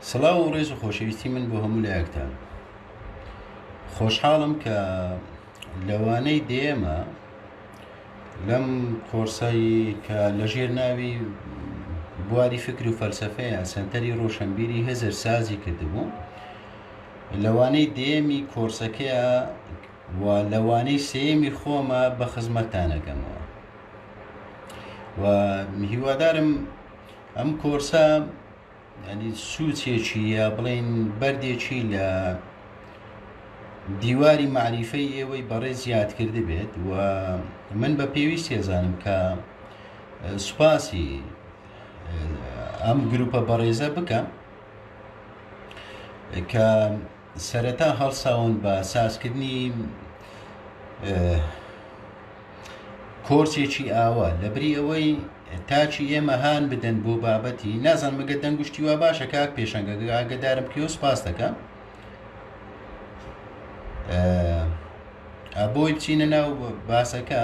سڵاو و ڕێز و خۆشەویستی من بۆ هەموو لایەکتان خۆشحاڵم کە لەوانەی دێمە لەم کۆرسایی کە لەژێر ناوی بواری فکر و فەلسەفەیە سەنتەری ڕۆشنبیری هێزر سازی کردبوو. لەوانەی دێمی کۆرسەکەیە و لەوانەی سێمی خۆمە بە خزمەتتانەکەمەوە و هیوادارم ئەم کۆرسە ینی سوچێکی یا بڵێن بەردێکی لە دیواری معریفەی ئێوەی بەڕێز زیادکرد بێت و من بە پێویست ێزانم کە سوپاسی ئەم گروپە بەڕێزە بکەم کە سەرەتا هەڵساون بە سازکردنی کۆرسێکی ئاوا لەبری ئەوەی تاچی ئێمە هان بدەن بۆ بابەتی نازانم مەگە دەنگشتی وا باشە کاک پێشەنگە ئاگدارم کێوە سپاس دەکەم بۆی بچینە ناو باسەکە.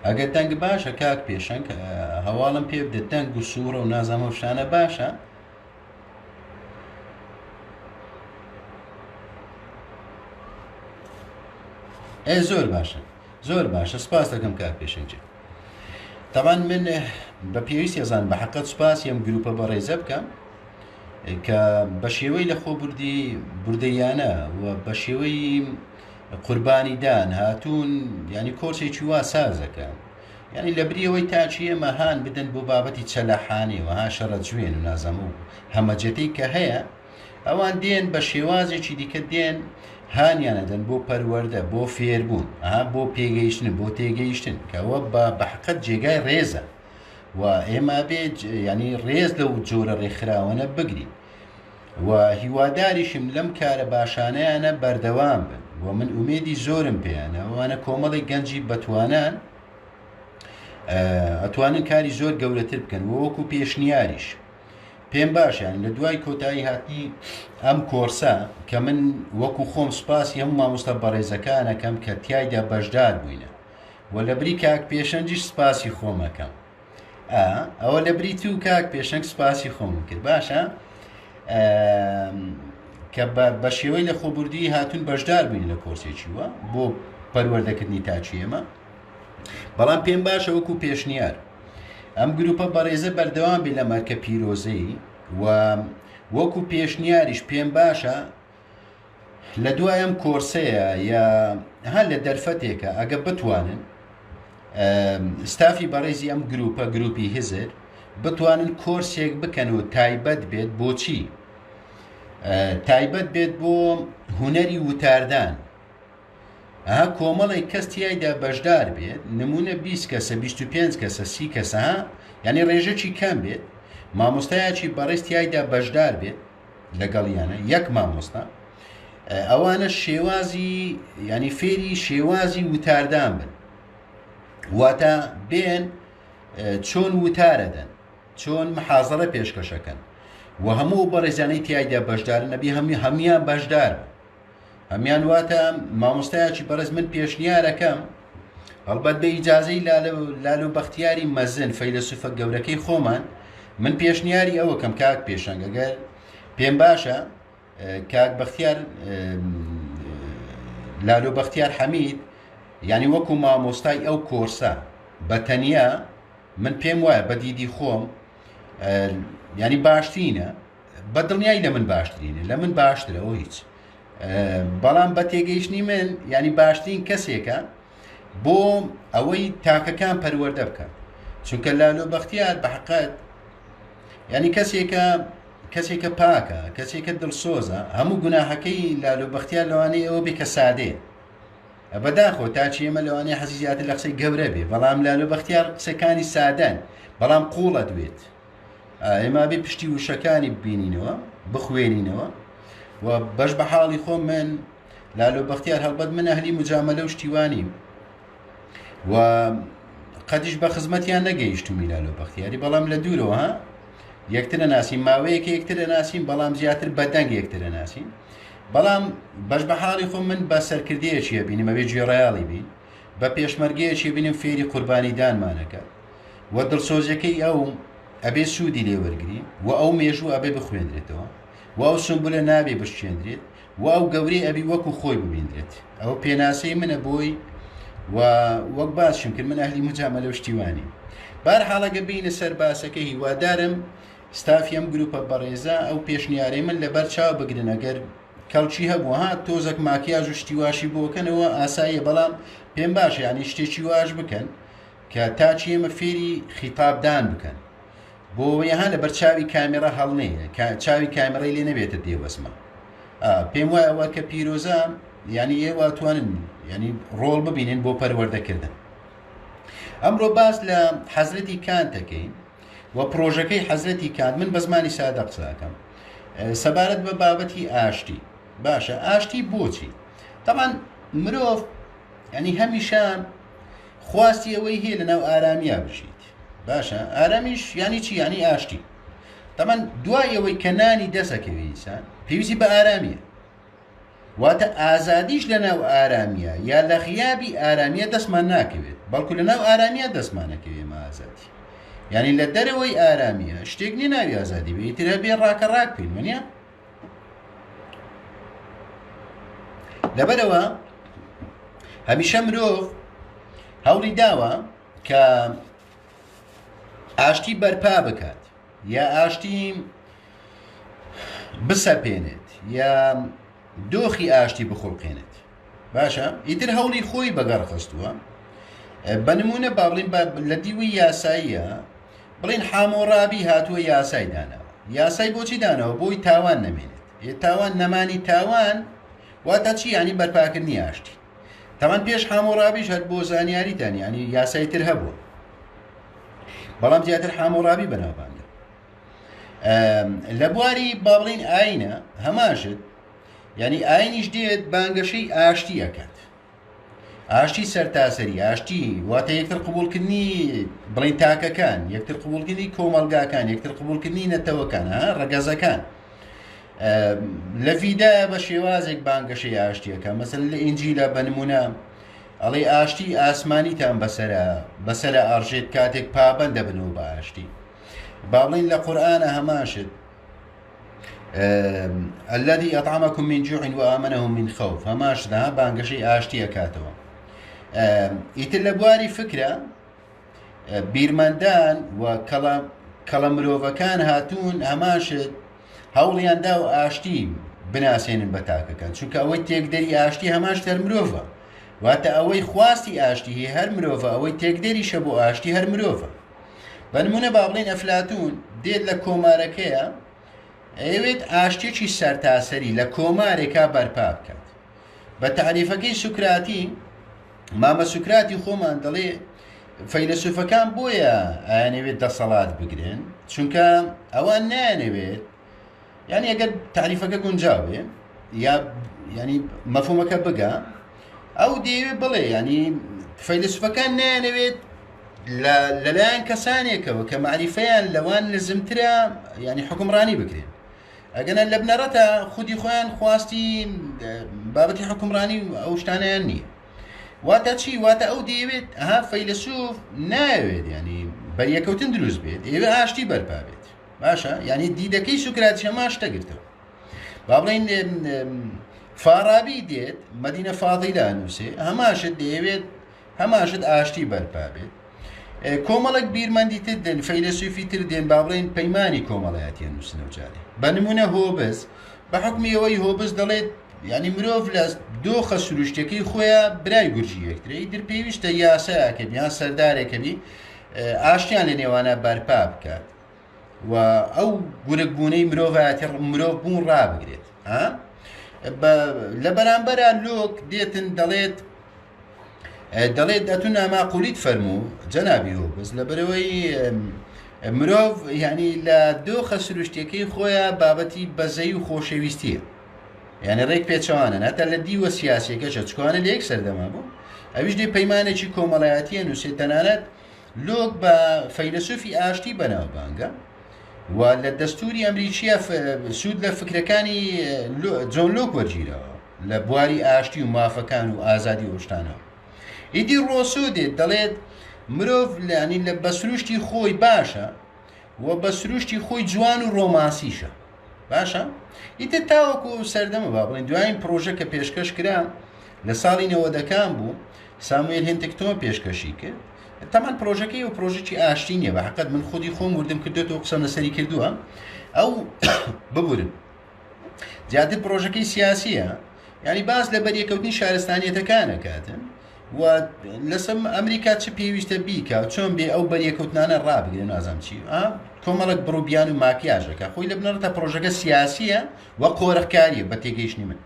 ئەگەر دەنگ باشە کاک پێشەنگ هەواڵم پێ بدە دەنگ و سوورە و نازانمە شانە باشە زۆر باشە زۆر باشە سپاس دەکەم کاک پێشەنگ. تەمان من بە پێویست ێزان بە حەقەت سوپاسی ئەم گروپە بەڕێزە بکەم کە بە شێوەی لە خۆبوردی بوردەیانە و بە شێوەی قوربانیدان هاتوون ینی کۆرسێکی وا سازەکەن ینی لە بریەوەی تاچی ئێمە هان بدەن بۆ بابەتی چەلاحانێ و ها شەڕە جوێن و نازەمە و هەمەجەتەی کە هەیە ئەوان دێن بە شێوازێکی دیکە دێن هانیانەدەن بۆ پەروەردە بۆ فێربوون بۆ پێگەیشتن بۆ تێگەیشتن کەەوە بە حەقەت جێگای ڕێزە و ئێمە بێت ینی ڕێز لەو جۆرە ڕێکخراوەنە بگرین و هیواداریشم لەم کارە باشانەیانە بەردەوام بن و من ئومێدی زۆرم پێیانە ئەوانە کۆمەڵی گەنجی بەتوانان ئەتوانن کاری زۆر گەورەتر بکەن و وەکو پێشنیاریش پێم باشیان لە دوای کۆتایی هاتی ئەم کۆرسە کە من وەکو خۆم سوپاسی هەموو مامۆستا بەڕێزەکانەکەم کە تیایدا بەشدار بووینە و لە بری کاک پێشەنجیش سوپاسی خۆمەکەم ئەوە لە بری تو کاک پێشەنگ سوپاسی خۆم کرد باشە کە بە شێوەی لە خۆبوردی هاتوون بەشدار بووین لە کۆرسێکی وە بۆ پەروەردەکردنی تاچی ئێمە. بەڵام پێم باشە وەکو پێشنیار ئەم گروپە بەڕێزە بەردەوام بێ لە مارکە پیرۆزەی و وەکو پێشنیاریش پێم باشە لە دوای ئەم کۆرسەیە یا هەر لە دەرفەتێکە ئەگە بتوانن ستافی بەڕێزی ئەم گروپە گروپی هزر بتوانن کۆرسێک بکەن و تایبەت بێت بۆچی تایبەت بێت بۆ هونەری وتاردان کۆمەڵی کەس تیایدا بەشدار بێت نمونە 20 کەسە 25 کەسە 30 کەسە ینی ڕێژەکی کەم بێت مامۆستایەکی بەڕێز تیایدا بەشدار بێت لەگەڵیانە یەک مامۆستا ئەوانە شێوازی ینی فێری شێوازی وتاردان بن واتە بێن چۆن وتارەدەن چۆن محازەڕە پێشکەشەکەن و هەموو بەڕێزانەی تیایدا بەشدارن نەبی هەمیان بەشدار بن هەمیان واتە مامۆستایەکی بەڕێز من پێشنیارەکەم هەڵبەت بە ئیجازەی لالۆ بەختیاری مەزن فەیلسوفە گەورەکەی خۆمان من پێشنیاری ئەوەکەم کاک پێشەنگ ئەگەر پێم باشە کاک بەختیار لالۆ بەختیار حەمید ینی وەکو مامۆستای ئەو کۆرسە بە تەنیا من پێم وایە بە دیدی خۆم ینی باشترینە بە دڵنیایی لە من باشترینە لە من باشترەوە هیچ بەڵام بە تێگەیشتنی من ینی باشترین کەسێکە بۆ ئەوەی تاکەکان پەروەردە بکەن چونکە لالۆ بەختیار بە حەقەت ینی کەسێکە پاکە کەسێکە دڵسۆزە هەموو گوناهەکەی لالۆ بەختیار لەوانەیە ئەوە بێ کە سادەیە بەداخۆ تاچی ئێمە لەوانەیە حەزی زیاتر لە قسەی گەورە بێ بەڵام لالۆ بەختیار قسەکانی سادەن بەڵام قوڵە دوێت ئێمە بێ پشتی وشەکانی ببینینەوە بخوێنینەوە و بەش بە حاڵی خۆم من لالۆ بەختیار هەڵبەت من ئەهلی مجامەلە و شتیوانیم و قەدیش بە خزمەتیان نەگەیشتومی لالۆ بەختیاری بەڵام لە دوورەوە یەکترە ناسیم ماوەیەکە یەکترە ناسیم بەڵام زیاتر بەدەنگ یەکترە ناسیم بەڵام بەش بە حاڵی خۆم من بە سەرکردەیەکیە بینیم ئەوێ گوێڕایاڵی بین بە پێشمەرگەیەکی بینیم فێری قوربانیدانمانەکە و دڵسۆزیەکەی ئەو ئەبێ سوودی لێوەرگری و ئەو مێژوو ئەبێ بخوێنرێتەوە و ئەو سمبولە نابێ بشێندرێت و ئەو گەورەی ئەبی وەکو خۆی ببیندرێت. ئەوە پێناسەی منە بۆی و وەک باسشم کرد من ئەهلی مجامە لەو شتیوانی. بارحاڵەگە بینە سەر باسەکە هیوادارم ستافیم گروپە بەڕێزە ئەو پێشنیارەی من لەبەر چاو بگرن ئەگەر کەڵکی هەبوو ها تۆزێک ماکیاژ و شتیواشی بۆکەنەوە ئاساییە، بەڵام پێم باشە ینی شتێکی واش بکەن کە تاچی ئێمە فێری خیتابدان بکەن بۆ یەها لەبەر چاوی کامێرە هەڵنەیە چاوی کامێرەی لێ نەبێتە دێوەسمە. پێم وایە ئەوە کە پیرۆزە ینی ئێوە توانن ینی ڕۆڵ ببینن بۆ پەروەردەکردن. ئەمڕۆ باس لە حەزرەتی کانتەکەین و پرۆژەکەی حەزرەتی کانت من بە زمانی سادە قساکەم سەبارەت بە بابەتی ئاشتی. باشە ئاشتی بۆچی؟ تەمان مرۆڤ ینی هەمیشە خواستی ئەوەی هەیە لەناو ئارامیا بژیت. باشە ئارامیش ینی چی؟ ینی ئاشتی. تەمان دوای ئەوەی کە نانی دەسەکەوێ ئینسان پێویستی بە ئارامیە، واتە ئازادیش لەناو ئارامیە یا لە غیابی ئارامیە دەستمان ناکەوێت، بەڵکو لەناو ئارامیە دەستمانەکەوێ مە ئازادی. ینی لە دەرەوەی ئارامیە شتێک نیە ناوی ئازادی بێ، ئیتر هەبێ ڕاکە ڕاک بین وانە. لەبەرەوە هەمیشە مرۆڤ هەوڵی داوە کە ئاشتی بەرپا بکات یا ئاشتی بسەپێنێت یا دۆخی ئاشتی بخۆڵقێنێت. باشە ئیتر هەوڵی خۆی بەگەڕ خستووە. بە نمونە با بڵین لە دیوی یاساییە بڵین حامۆڕابی هاتووە یاسای داناوە. یاسای بۆچی داناوە؟ بۆی تاوان نەمێنێت. تاوان نەمانی تاوان واتە چی؟ ینی بەرپاکردنی ئاشتی. تەمان پێش حامۆڕابیش هەر بۆ زانیاریتان ینی یاسای تر هەبووە، بەڵام زیاتر حامۆڕابی بەناوبانگە. لە بواری با بڵین ئاینە هەماشت ینی ئاینیش دێت بانگەشەی ئاشتی ئەکات. ئاشتی سەرتاسەری ئاشتی واتە یەکتر قبولکردنی بڵین تاکەکان، یەکتر قبولکردنی کۆمەڵگاکان، یەکتر قبولکردنی نەتەوەکان، ڕەگەزەکان. لە ڤیدایە بە شێوازێک بانگەشەی ئاشتیەکە. مەسەلەن لە ئینجیلە بە نمونە ئەڵێ ئاشتی ئاسمانیتان بەسەرە ئەڕژێت کاتێک پابەندە بنەوە بە ئاشتی. با بڵین لە قورئانە هەماشت الذي أطعمكم من جوع وآمنهم من خوف هەماش دەها بانگەشەی ئاشتی ئەکاتەوە. ئیتر لە بواری فکرە بیرمەندان و کەڵە مرۆڤەکان هاتوون هەماشت هەوڵیاندا و ئاشتی بناسێنن بە تاکەکان، چونکە ئەوەی تێکدەری ئاشتی هەماش هەر مرۆڤە، واتە ئەوەی خواستی ئاشتی هەیە هەر مرۆڤە، ئەوەی تێکدەریشە بۆ ئاشتی هەر مرۆڤە. بە نمونە با بڵین ئەفلاتون دێت لە کۆمارەکەیە ئەوێت ئاشتێکی سەرتاسەری لە کۆمارێکا بەرپا بکات. بە تعریفەکەی سوکراتی مامە سوکراتی خۆمان دەڵێ فەیلسوفەکان بۆیە ئایانەوێت دەسەڵات بگرن، چونکە ئەوان نایانەوێت ینی ئەگەر تعریفەکە گونجاو بێ یا ینی مەفهومەکە بگە ئەو دەیەوێت بڵێ ینی فەیلسوفەکان نایانەوێت لەلایەن کەسانێکەوە کە معریفەیان لەوان لزمترە ینی حکومڕانی بکرێن. ئەگەنە لە بنەڕەتە خودی خۆیان خواستی بابەتی حکومڕانی ئەو شتانیان نییە. واتە چی؟ واتە ئەو دەیەوێت ئەها فەیلسوف ناوێت ینی بەریەکەوتن دروست بێت، ئێوێ ئاشتی بەرپا بێت. باشە ینی دیدەکەی سوکراتی هەما شتە گرتەوە. با بڵین فارابی دێت مەدینە فاضیلە نووسێ هەماشت دەیەوێت هەماشت ئاشتی بەرپا بێت. کۆمەڵک بیرمەندی تر دێن فەیلسوفی تر دێن با بڵین پەیمانی کۆمەڵایەتیان نووسنەوە جارێ. بە نمونە هۆبز بە حکمی ئەوەی هۆبز دەڵێت ینی مرۆڤ لە دۆخە سروشتەکەی خۆیان برای گورجی یەکترە، ئیتر پێویستە یاسایەکە بیان سەردارێکە بی ئاشتیان لە نێوانە بەرپا بکات و ئەو گورگبوونەی مرۆڤایەتی مرۆڤ بوون ڕابگرێت. لە بەرامبەرە لۆک دێتن دەڵێت ئەتون ناماقولیت فەرموو جەنابی هۆبز لەبەرەوەی مرۆڤ ینی لە دۆخە سروشتەکەی خۆیان بابەتی بەزەی و خۆشەویستیە، یعنی ڕێک پێچەوانە ناتە لە دیوە سیاسیەکەشە چکوانە لە یەک سەردەما بوو. ئەویش دێ پەیمانێکی کۆمەڵایەتیە نووسێت. تەنانەت لۆک بە فەیلسوفی ئاشتی بەناوبانگە و لە دەستوری ئەمریکیە سوود لە فکرەکانی جۆن لۆک وەرگیرەوە لە بواری ئاشتی و مافەکان و ئازادی وشتانەوە. ئیدی ڕۆسۆ دێت دەڵێت مرۆڤ ینی لە بەسروشتی خۆی باشە و بە سروشتی خۆی جوان و ڕۆماسیشە باشە ئیتر تاوەکو سەردەمە با بڵین دوایین پرۆژە کە پێشکەش کرا لە ساڵی 90ەکان بوو ساموێل هێنتێکتۆمە پێشکەشی کرد تەمان پرۆژەکەی و پرۆژێکی ئاشتی نییە بە حقیقەت من خودی خۆم وردم کردوێتەوە قسەم لەسەری کردووە ئەو ببورن زیاتر پرۆژەکەی سیاسیە ینی باس لە بەریەکەوتنی شارستانیەتەکانە کاتن و لەسەر ئەمریکا چ پێویستە بیکە چۆن بێ ئەو بەریەکەوتنانە ڕابگرێ نازام چی کۆمەڵک بڕووبیان و ماکیاژەکە خۆی لە بنەڕەتە پرۆژەکە سیاسیە و قۆرەخکاریە بە تێگەیشتنی من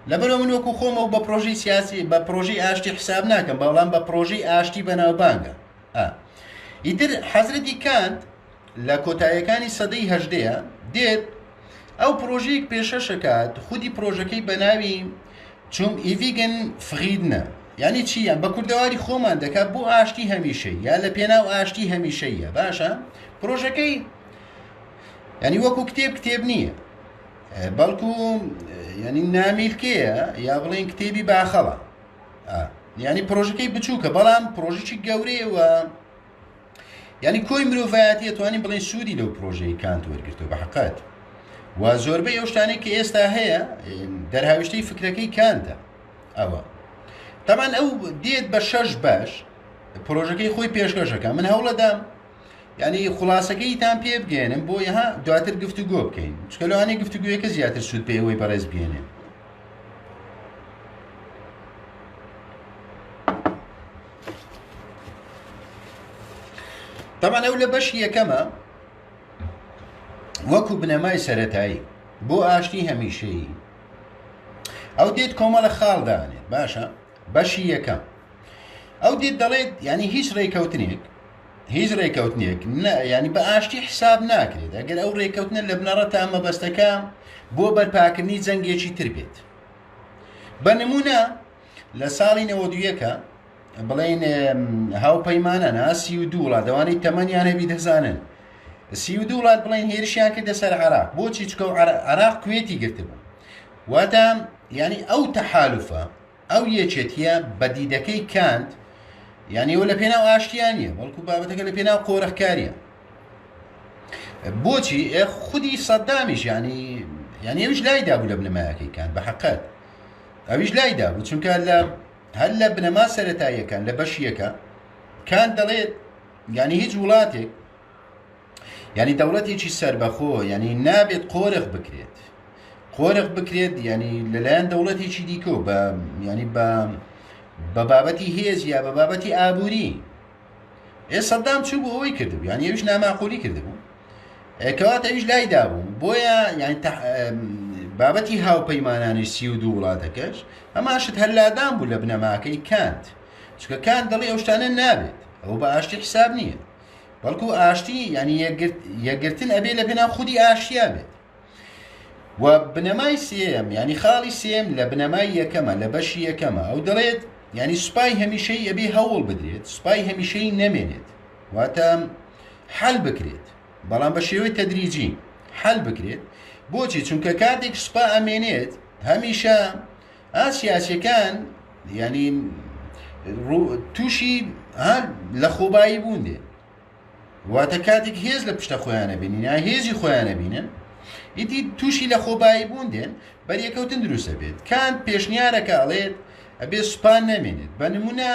لەبەرەوە من وەکو خۆمە و بە پرۆژەی سیاسی بە پرۆژەی ئاشتی حساب ناکەم بەڵام بە پرۆژەی ئاشتی بەناوبانگە ئیتر حەزرەتی کانت لە کۆتاییەکانی سەدەی هەژدەیە دێت ئەو پرۆژەیەک پێشەشەکات خودی پرۆژەکەی بە ناوی چوم ئیڤیگن فغیدنە یعنی چیان بە کوردەواری خۆمان دەکات بۆ ئاشتی هەمیشەی یا لە پێناو ئاشتی هەمیشەیە باشە پرۆژەکەی ینی وەکو کتێب نییە بەڵکو ینی نامیلکەیە یا بڵێن کتێبی باخەڵە ینی پرۆژەکەی بچووکە بەڵام پرۆژێکی گەورەیەوە ینی کۆی مرۆڤایەتی توانین بڵێن سوودی لەو پرۆژەی کانت وەرگرتووە بە حقیقەت و زۆربەی ئەو شتانەی کە ئێستا هەیە دەرهاویشتەی فکرەکەی کانتە ئەوە تەمان ئەو دێت بە 6 باش پرۆژەکەی خۆی پێشکەشەکە من هەوڵەدام ینی خلاصەکەیتان پێ بگەێنم بۆ یەها دواتر گفتوگۆ بکەین چکە لەوانەیە گفتوگویەکە زیاتر سوود پێ ئەوەی بەڕێز بگەێنێ تەمان ئەو لە بەشی یەکەمە وەکو بنەمای سەرەتایی بۆ ئاشتی هەمیشەیی ئەو دێت کۆمەڵە خاڵدانێت باشە بەشی یەکەم ئەو دێت دەڵێت ینی هیچ ڕێکەوتنێک ینی بە ئاشتی حساب ناکرێت ئەگەر ئەو ڕێکەوتنە لە بنەڕەتە مەبەستەکە بۆ بەرپاکردنی جەنگێکی تر بێت بە نمونە لە ساڵی 92ەکە بڵێن هاوپەیمانە 32 وڵات دەوانەی تەمەنیان هەبی دەزانن 32 وڵات بڵێن هێرشیان کردە سەر عێراق بۆچی چکە عێراق کوێتی گرتبوو واتە ینی ئەو تەحالوفە ئەو یەکێتیە بە دیدەکەی کانت یعنی ئەوە لە پێناو ئاشتیان نیە بەڵکو بابەتەکە لە پێناو قۆرەخکاریە بۆچی خودی سەدامیش ینی ئەویش لایدا بوو لە بنەمایەکەی کانت بە حەقیقەت ئەویش لایدا بوو چونکە هەر لە بنەما سەرەتاییەکان لە بەشیەکە کانت دەڵێت ینی هیچ وڵاتێک ینی دەوڵەتێکی سەربەخۆ ینی نابێت قۆرغ بکرێت ینی لەلایەن دەوڵەتێکی دیکۆ ینی بە بابەتی هێز یا بە بابەتی ئابووری سەدام چوو بۆ ئەوەی کردبوو ینی ئەویش ناماقولی کردبوو کەواتە ئەویش لایدا بوو بۆیە ینی بابەتی هاوپەیمانانی 32 وڵاتەکەش ئەماشت هەرلادان بوو لە بنەماکەی کانت چکە کانت دەڵێ ئەو شتانە نابێت ئەو بە ئاشتی حساب نییە بەڵکو ئاشتی ینی یەکگرتن ئەبێ لە پێناو خودی ئاشتیا بێت و بنەمای سێم ینی خاڵی سێم لە بنەمای یەکەمە لە بەشی یەکەمە ئەو دەڵێت ینی سوپای هەمیشەی ئەبێ هەوڵ بدرێت سوپای هەمیشەی نەمێنێت واتە حەل بکرێت بەڵام بە شێوەی تەدریجی حەل بکرێت بۆچی چونکە کاتێک سوپا ئەمێنێت هەمیشە سیاسیەکان ینی تووشی لە خۆبایی بوون دێ واتە کاتێک هێز لە پشتە خۆیانە بینین یا هێزی خۆیانە بینن ئیتی تووشی لە خۆبایی بوون دێن بەریەکەوتن دروستە بێت کانت پێشنیارەکەڵێت ئەبێ سوپان نەمێنێت بە نمونە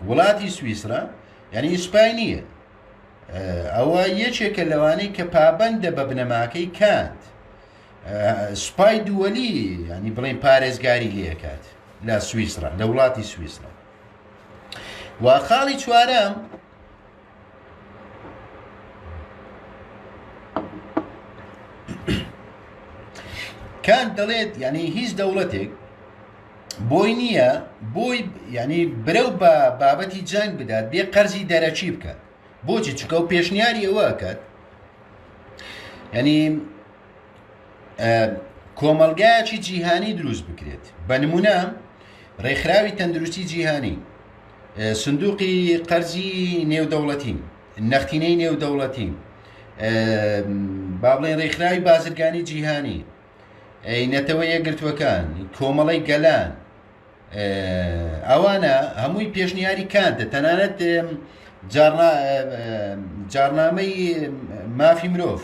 وڵاتی سویسرا ینی سوپای نییە ئەوە یەکێکە لەوانەی کە پابەندە بە بنەماکەی کانت سوپای دووەلی ینی بڵێن پارێزگاری لێکات لە سویسرا لە وڵاتی سویسرا و خاڵی چوارەم کانت دەڵێت ینی هیچ دەوڵەتێک بۆی نییە بۆی ینی برەو بە بابەتی جەنگ بدات بێ قەرزی دەرەچی بکات بۆچی چکە و پێشنیاری ئەوە ئەکات ینی کۆمەلگایەکی جیهانی دروست بکرێت بە نمونە ڕێکخراوی تەندروستی جیهانی سندوقی قەرزی نێودەوڵەتی نەختینەی نێودەوڵەتی با بڵێن ڕێکخراوی بازرگانی جیهانی نەتەوە یەکگرتووەکان کۆمەڵەی گەلان ئەوانە هەمووی پێشنیاری کانتە تەنانەت جارنامەی مافی مرۆڤ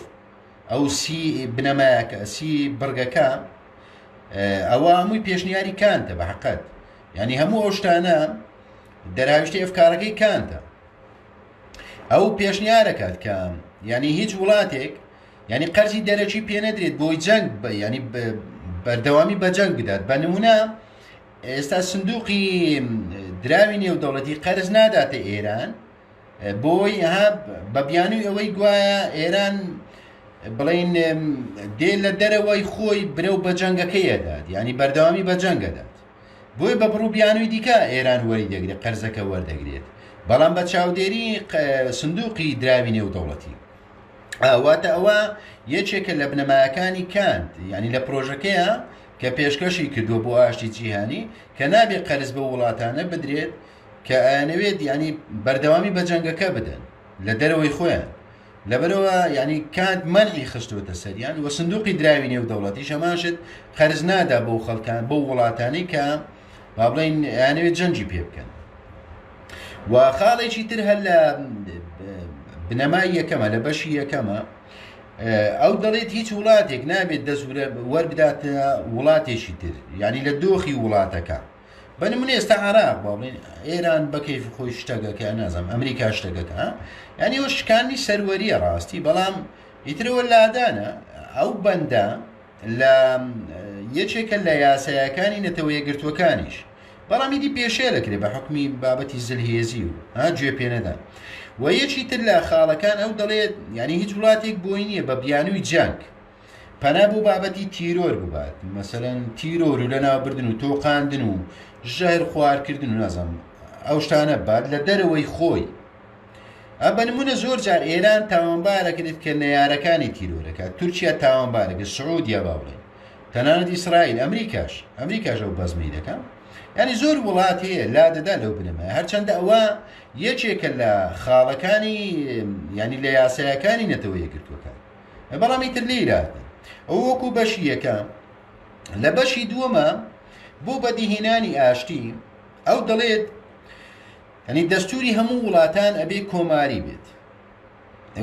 ئەو سی بنەمایەکە سی بڕگەکە ئەوە هەمووی پێشنیاری کانتە بە حقەت، ینی هەموو ئەو شتانە دەرهاویشتی ئەفکارەکەی کانتە. ئەو پێشنیارەکات کە ینی هیچ وڵاتێک ینی قەرزی دەرەکی پێ نەدرێت بۆی جەنگ ینی بەردەوامی بە جەنگ بدات. بە نمونە ئێستا سندوقی دراوی نێودەوڵەتی قەرز ناداتە ئێران بۆی بە بیانووی ئەوەی گوایە ئێران بڵین دێ لە دەرەوەی خۆی برە و بە جەنگەکەیەدات، ینی بەردەوامی بە جەنگەدات، بۆی بە بڕوو بیانووی دیکە ئێران وەری دەگرێت قەرزەکە وەردەگرێت، بەڵام بە چاودێری سندوقی دراوی نێودەوڵەتی. واتە ئەوە یەکێکە لە بنەمایەکانی کانت، ینی لە پرۆژەکەیە کە پێشکەشی کردووە بۆ ئاشتی جیهانی کە نابێت قەرز بە وڵاتانە بدرێت کە ئەیانەوێت ینی بەردەوامی بە جەنگەکە بدەن لە دەرەوەی خۆیان. لەبەرەوە ینی کانت مەنعی خستووەتە سەریان وە سندوقی دراوی نێودەوڵەتی شەماشت قەرز نادا بۆ خەڵکان بۆ وڵاتانی کە با بڵین ئەیانەوێت جەنگی پێ بکەن. و خاڵێکی تر هەر لە بنەمای یەکەمە لە بەشی یەکەمە ئەو دەڵێت هیچ وڵاتێک نابێت دەست وەربداتە وڵاتێکی تر، ینی لە دۆخی وڵاتەکە. بە نمونە ئێستا عێراق با بڵێن ئێران بەکەیف خۆی شتەگەکە نازانم ئەمریکا شتەگەکە، ینی ئەوە شکانی سەروەریە ڕاستی، بەڵام ئیترەوە لادانە ئەو بەندە لە یەکێکە لە یاسایەکانی نەتەوە یەکگرتووەکانیش، بەڵام ئیدی پێشێ دەکرێت بە حکمی بابەتی زلهێزی و گوێ پێ نەدان. و یەکی تر لە خاڵەکان ئەو دەڵێت ینی هیچ وڵاتێک بۆی نییە بە بیانووی جەنگ پەنا بۆ بابەتی تیرۆر ببات، مەسەلەن تیرۆر و لەناوبردن و تۆقاندن و ژەهر خواردکردن و نازانم ئەو شتانە بات لە دەرەوەی خۆی. بە نمونە زۆر جار ئێران تاوانبارەکرێت کە نەیارەکانی تیرۆرەکە، تورکیا تاوانبارەکە، سعودیا با بڵێن، تەنانەت ئیسرائیل، ئەمریکاش ئەو بەزمی دەکەن. ینی زۆر وڵات هەیە لا دەدا لەو بنەمایە، هەرچەندە ئەوە یەکێکە لە خاڵەکانی ینی لە یاسایەکانی نەتەوە یەکگرتووەکان، بەڵام ئیتر لێراتن. ئەو وەکو بەشی یەکەم. لە بەشی دووەمە بۆ بەدیهێنانی ئاشتی ئەو دەڵێت ینی دەستوری هەموو وڵاتان ئەبێ کۆماری بێت.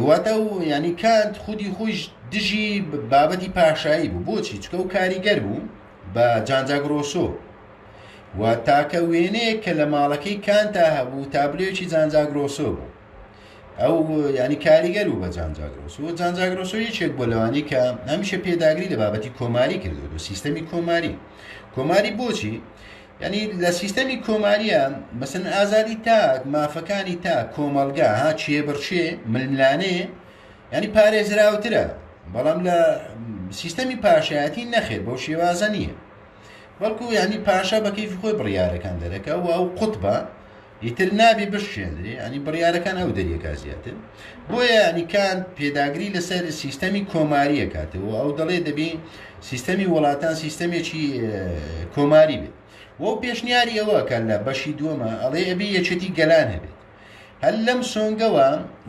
واتە و ینی کانت خودی خۆش دژی بابەتی پاشایی بوو. بۆچی؟ چکە و کاریگەر بوو بە جانجاگرۆسۆ و تاکە وێنەیە کە لە ماڵەکەی کانتا هەبوو تابلێکی جانجاگرۆسۆ بوو. ئەو ینی کاریگەر بوو بە جانجاگرۆسۆ. جانجاگرۆسۆ یەکێک بۆ لەوانی کە هەمیشە پێداگری لە بابەتی کۆماری کردو و سیستەمی کۆماری بۆچی؟ ینی لە سیستەمی کۆماریە مەسەن ئازادی تاک، مافەکانی تاک، کۆمەڵگا چێبڕچێ ململانێ ینی پارێزراوترە، بەڵام لە سیستەمی پاشایەتی نەخێت بەو شێوازە نییە، بەڵکو ینی پاشا بە کەیفی خۆی بڕیارەکان دەرەکە و ئەو قوتبە ئیتر نابێ بشێنرێ، ینی بڕیارەکان ئەو دەریەکە زیاتر. بۆیە ینی کانت پێداگری لەسەر سیستەمی کۆماریە کاتەوە ئەو دەڵێ دەبێ سیستەمی وڵاتان سیستەمێکی کۆماری بێت. وە پێشنیاری ئەوە کە لە بەشی دووەمە ئەڵێ ئەبێ یەکێتی گەلان هەبێت. هەر لەم سۆنگەوە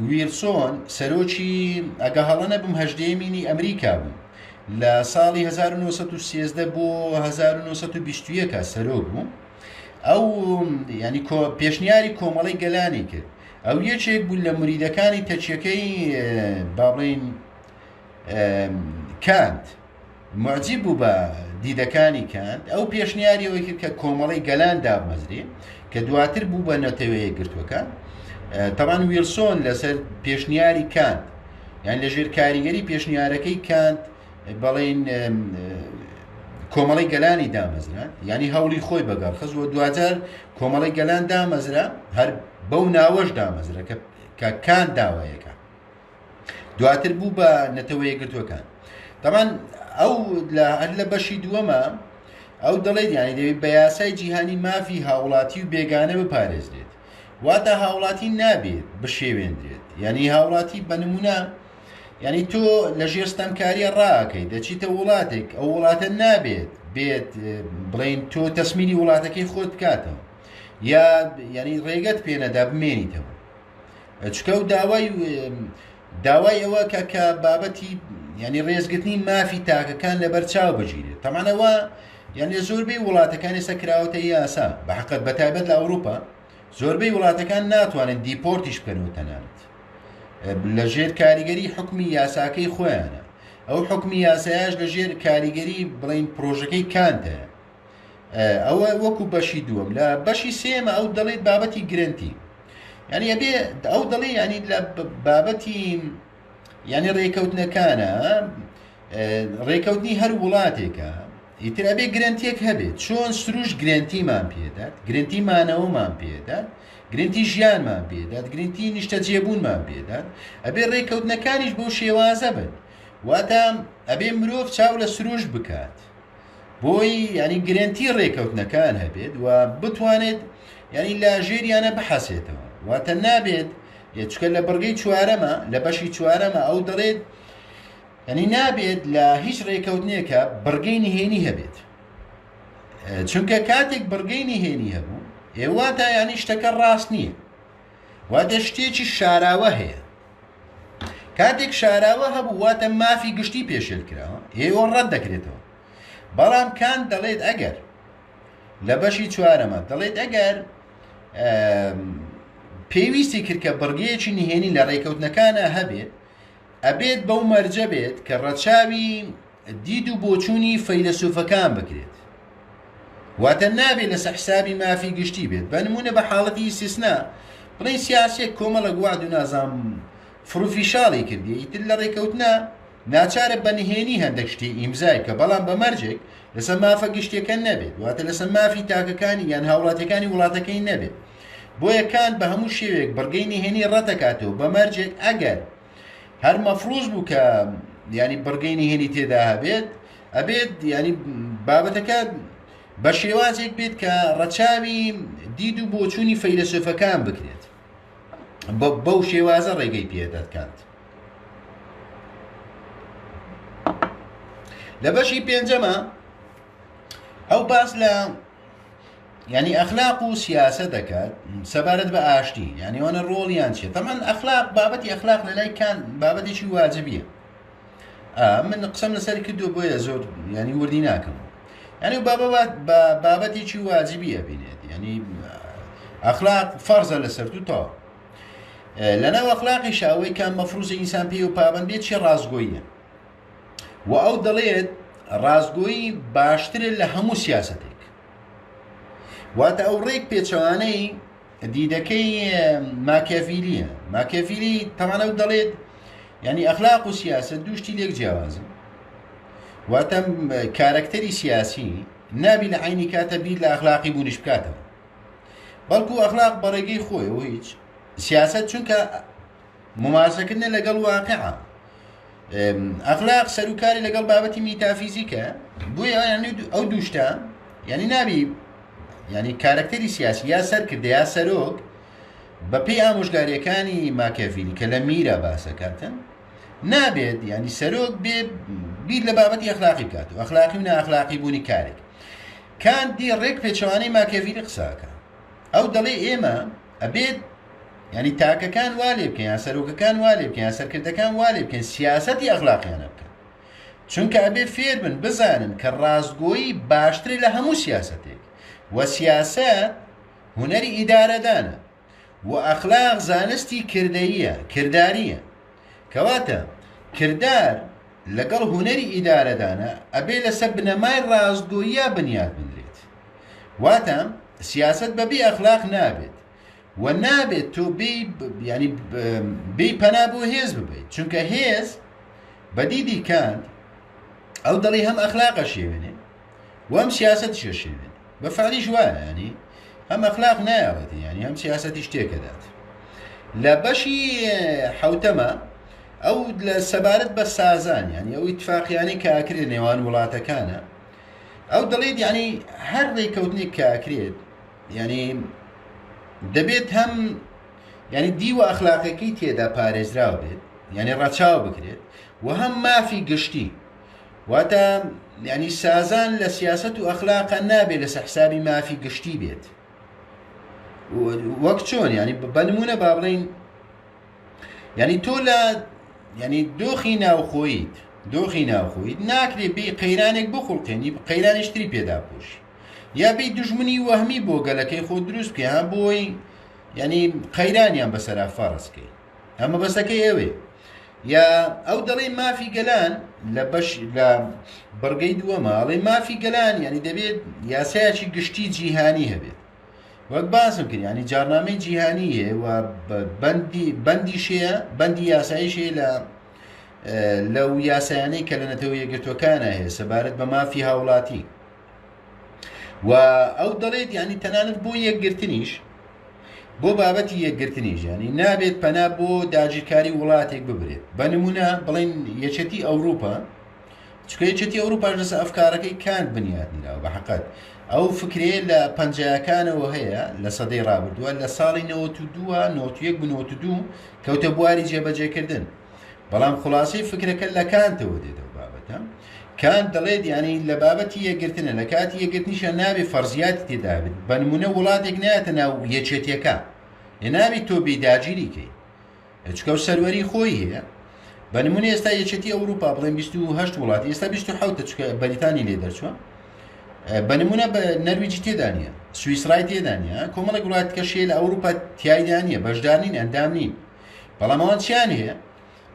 ویلسۆن سەرۆکی ئەگە هەڵە نەبم هەژدەیەمینی ئەمریکا بوو لە ساڵی 1930 بۆ 1920 سەرۆک بوو. ئەو ینی پێشنیاری کۆمەڵی گەلانی کرد. ئەو یەکێک بوو لە مریدەکانی تەچیەکەی با بڵین کانت، معجب بوو بە دیدەکانی کانت. ئەو پێشنیاری ئەوەی کرد کە کۆمەڵی گەلان دامەزرێ کە دواتر بوو بە نەتەوە یەکگرتووەکان. تەمان ویلسۆن لەسەر پێشنیاری کانت یان لە ژێر کاریگەری پێشنیارەکەی کانت بەڵێن کۆمەڵی گەلانی دامەزران، ینی هەوڵی خۆی بەگەڕخست و دوجار کۆمەڵی گەلان دامەزرا هەر بەو ناوەش دامەزرا کە کانت داوایەکە، دواتر بوو بە نەتەوە یەکگرتووەکان. تەمان ئەو هەر لە بەشی دووەمە ئەو دەڵێت ینی دەبێت بە یاسای جیهانی مافی هاوڵاتی و بێگانە بپارێزرێت. واتە هاوڵاتی نابێت بشێوێنرێت، ینی هاوڵاتی بە نمونە ینی تۆ لە ژێر ستەمکاریە ڕاکەی دەچیتە وڵاتێک، ئەو وڵاتە نابێت بێت بڵێن تۆ تەسمیری وڵاتەکەی خۆت بکاتەوە یا ینی ڕێگەت پێنەدا بمێنیتەوە، چکە و داوای ئەوە کە بابەتی ینی ڕێزگرتنی مافی تاکەکان لەبەر چاو بگیرێت. تەمانەوە یعنی زۆربەی وڵاتەکان ئێستا کراوەتە یاسا بە حقیقەت بەتایبەت لە ئەوروپا زۆربەی وڵاتەکان ناتوانن دیپۆرتیش بکەنەوە تەنانەت لە ژێر کاریگەری حکمی یاساکەی خۆیانە. ئەو حکمی یاسایش لە ژێر کاریگەری بڵین پرۆژەکەی کانتەیە. ئەوە وەکو بەشی دووەم. لە بەشی سێمە ئەو دەڵێت بابەتی گرنتی، یعنی ئەبێ ئەو دەڵێ ینی لە بابەتی ینی ڕێکەوتنەکانە ڕێکەوتنی هەر وڵاتێکە ئیتر ئەبێ گرنتێک هەبێت، چۆن سروش گرنتیمان پێدات، گرنتی مانەوەمان پێدات، گرنتی ژیانمان پێدات، گرنتی نیشتە جێبوونمان پێدات، ئەبێ ڕێکەوتنەکانیش بەو شێوازە بن. واتە ئەبێ مرۆڤ چاو لە سروش بکات بۆی ینی گرنتی ڕێکەوتنەکان هەبێت و بتوانێت ینی لە ژێریانە بحەسێتەوە. واتە نابێت چکە لە بڕگەی چوارەمە لە بەشی چوارەمە ئەو دەڵێت ینی نابێت لە هیچ ڕێکەوتنێکە بڕگەی نهێنی هەبێت، چونکە کاتێک بڕگەی نهێنی هەبوو ئێواتە ینی شتەکە ڕاست نییە، واتە شتێکی شاراوە هەیە. کاتێک شاراوە هەبوو واتە مافی گشتی پێشێل کراوە، ئێوە ڕەت دەکرێتەوە. بەڵام کان دەڵێت ئەگەر لە بەشی چوارەمە دەڵێت ئەگەر پێویستی کرد کە بڕگەیەکی نهێنی لە ڕێکەوتنەکانە هەبێت، ئەبێت بەو مەرجە بێت کە ڕەچاوی دید و بۆچوونی فەیلسوفەکان بکرێت، واتە نابێت لەسەر حسابی مافی گشتی بێت. بە نمونە بە حاڵەتی ئیسtisنا بڵێن سیاسێک کۆمەڵە گواد و نازام فروفیشاڵی کردی، ئیتر لە ڕێکەوتنە ناچارە بە نهێنی هەندێک شتی ئیمزای کە بەڵام بە مەرجێک لەسەر مافە گشتیەکە نەبێت، واتە لەسەر مافی تاکەکانی یان هاوڵاتیەکانی وڵاتەکەی نەبێت. بۆیە کان بە هەموو شێوێک بڕگەی نهێنی ڕەتەکاتەوە بە مەرجێک ئەگەر هەر مەفروض بوو کە ینی بڕگەی نهێنی تێدا هەبێت، ئەبێت ینی بابەتەکە بە شێوازێک بێت کە ڕەچاوی دید و بۆچوونی فەیلسوفەکان بکرێت. بەو شێوازە ڕێگەی پێدات کانت. لە بەشی پێنجەمە ئەو باس لە ینی ئەخلاق و سیاسە دەکات سەبارەت بە ئاشتی، ینی ئەوانە ڕۆڵیان چێت. تەمان ئەخلاق بابەتی ئەخلاق لە لای کان بابەتێکی واجبیە. من قسەم لەسەر کردووە بۆیە زۆر ینی وردی ناکەم. ینی بابەتێکی واجبیە بینێت، ینی ئەخلاق فەرزە لەسەر تو تاوە. لەناو ئەخلاقی شاوەی کام مەفروزە ئینسان پێی و پابەند بێت چی ڕازگۆییە، و ئەو دەڵێت ڕازگۆیی باشترە لە هەموو سیاسەتێک. واتە ئەو ڕێک پێچەوانەی دیدەکەی ماکیاڤیلیە. ماکیاڤیلی تەمانە و دەڵێت ینی ئەخلاق و سیاسەت دووشتی لێک جیاوازن، واتە کارەکتەری سیاسی نابی لە عینی کاتە بیر لە ئەخلاقی بوونیش بکاتەوە، بەڵکو ئەخلاق بەڕێگەی خۆی و هیچ. سیاست چونکە ممارسەکردنە لەگەڵ واقعە، ئەخلاق سەرکاری لەگەڵ بابەتی میتافیزیکە. بۆیە ئەو دووشتە ینی نابی ینی کارەکتەری سیاسی یا سەرکردە یا سەرۆک بە پێی ئامۆژگاریەکانی ماکیاڤیلی کە لە میرە باسەکاتن نابێت ینی سەرۆک بێ بیر لە بابەتی ئەخلاقی بکات و ئەخلاقی و نائەخلاقی بوونی کارێک. کان دی ڕێک پێچەوانەی ماکیاڤیلی قساکە. ئەو دەڵێ ئێمە ئەبێت ینی تاکەکان وا لێ بکەین، یان سەرۆکەکان وا لێ بکەین، یان سەرکردەکان وا لێ بکەین سیاسەتی ئەخلاقیانە بکەن، چونکە ئەبێ فێر بن بزانن کە ڕازگۆیی باشترە لە هەموو سیاسەتێک، و سیاسەت هونەری ئیدارەدانە، و ئەخلاق زانستی کردەیە، کرداریە. کەواتە کردار لەگەڵ هونەری ئیدارەدانە ئەبێ لەسەر بنەمای ڕازگۆییە بنیاد بنرێت. واتە سیاست بەبێ ئەخلاق نابێت، و نابێت تۆ ینی بێی پەنا بۆ هێز ببیت، چونکە هێز بە دیدی کاند ئەو دەڵی هەم ئەخلاقە شێوێنێ و هەم سیاسەتیشە شێوێنێ. بە فەعلیش وایە ینی هەم ئەخلاق نایەوێتی، ینی هەم سیاسەتی شتێکەدات. لە بەشی حەوتەمە ئەو لە سەبارەت بە سازان، ینی ئەو ئیتفاقیانەی کە ئاکرێت نێوان وڵاتەکانە، ئەو دەڵێت ینی هەر ڕێکەوتنێک کە ئاکرێت ینی دەبێت هەم ینی دیوە ئەخلاقەکەی تێدا پارێزراو بێت، ینی ڕەچاو بکرێت، و هەم مافی گشتی. واتە ینی سازان لە سیاسەت و ئەخلاقە نابێت لەسەر حسابی مافی گشتی بێت. وەک چۆن ینی بە نمونە با بڵێین ینی تۆ لە ینی دۆخی ناوخۆیت ناکرێت بێ قەیرانێک بخوڵقێنی قەیرانیشتری پێدا پۆشی، یا بێ دوژمنی وەهمی بۆ گەلەکەی خۆ دروست بکە، بۆی ینی قەیرانیان بەسەرا فارسکەی ئەمە بەسەکەی ئەوێ یا ئەو دەڵێ مافی گەلان لە بەرگەی دووەمە ئەڵێ مافی گەلان ینی دەبێت یاسایەکی گشتی جیهانی هەبێت وەک باسم کرد ینی جارنامەی جیهانی هەیە و بەندی شەیە بەندی یاساییشەیە لەو یاسایانەی کە لە نەتەوە یەکگرتوەکانە هەیە سەبارەت بە مافی هاوڵاتی و ئەو دەڵێت ینی تەنانەت بۆ یەکگرتنیش بۆ بابەتی یەکگرتنیش ینی نابێت پەنا بۆ داگیرکاری وڵاتێک ببرێت بە نمونە بڵێن یەکێتی ئەوروپا چکە یەکێتی ئەوروپاش لەسە ئەفکارەکەی کانت بنیاتنراوە بە حەقەت ئەو فکرەیە لە پەنجایەکانەوە هەیە لە سەدەی ڕابردووە لە ساڵی 92 کەوتە بواری جێبەجێکردن بەڵام خلاصەی فکرەکە لە کانتەوە دێتەوە بابەتە کانت دەڵێت ینی لە بابەتی یەکگرتنە لە کاتی یەکگرتنیشە نابێ فەرزیاتی تێدا بێت بە نمونە وڵاتێک نایەتە ناو یەکێتیەکە نابێت تۆ بێداگیریکەی چکە و سەروەری خۆی هەیە بە نمونە ئێستا یەکێتی ئەوروپا بڵێن 28 وڵاتی ئێستا 27 چکە بەریتانی لێ دەرچووە بە نمونە بە نەرویجی تێدا نیە سویسرای تێدا نیە کۆمەڵێک وڵاتکە شێ لە ئەوروپا تیایدا نیە بەشدار نین ئەندام نین بەڵام ئەوان چیان هەیە